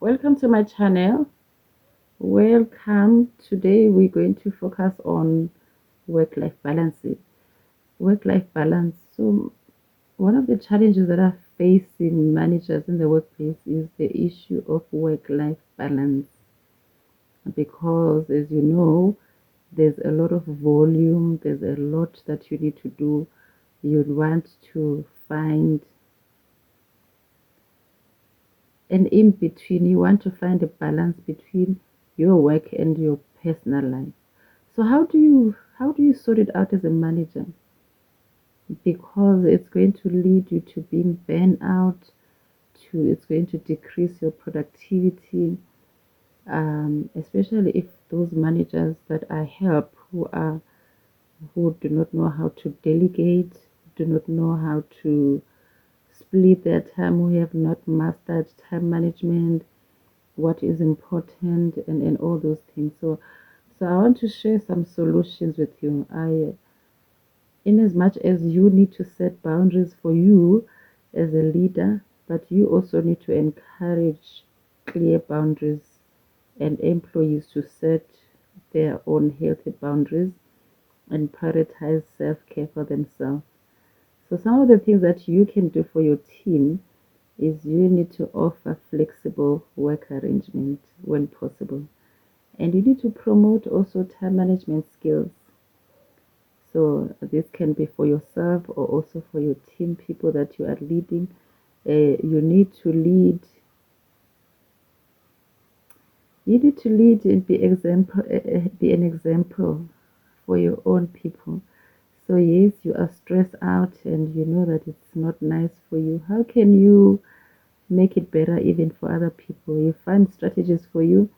Welcome to my channel. Welcome. Today we're going to focus on work-life balance. Work-life balance. So one of the challenges that are facing managers in the workplace is the issue of work-life balance, because as you know, there's a lot of volume, there's a lot that you need to do. You'd want to find an in between. You want to find a balance between your work and your personal life. So how do you sort it out as a manager? Because it's going to lead you to being burnt out, to it's going to decrease your productivity, especially if those managers that I help who do not know how to delegate, do not know how to split their time, who have not mastered time management, what is important, and all those things. So I want to share some solutions with you. In as much as you need to set boundaries for you as a leader, but you also need to encourage clear boundaries and employees to set their own healthy boundaries and prioritize self-care for themselves. So some of the things that you can do for your team is you need to offer flexible work arrangement when possible. And you need to promote also time management skills. So this can be for yourself or also for your team, people that you are leading. You need to lead. You need to lead and be an example for your own people. So yes, you are stressed out and you know that it's not nice for you. How can you make it better even for other people? You find strategies for you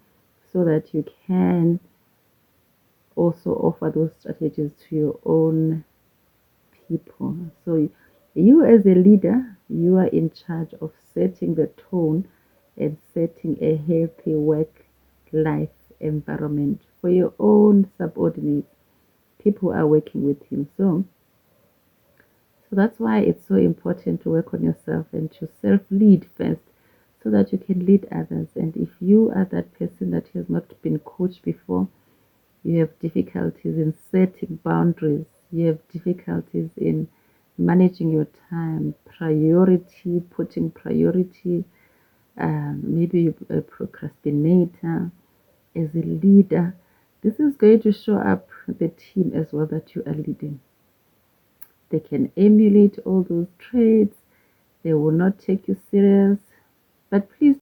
so that you can also offer those strategies to your own people. So you as a leader, you are in charge of setting the tone and setting a healthy work life environment for your own subordinates, people who are working with you. So that's why it's so important to work on yourself and to self lead first so that you can lead others. And if you are that person that has not been coached before, you have difficulties in setting boundaries, you have difficulties in managing your time, priority, putting priority, maybe you're a procrastinator as a leader, this is going to show up the team as well that you are leading. They can emulate all those traits, they will not take you serious, but please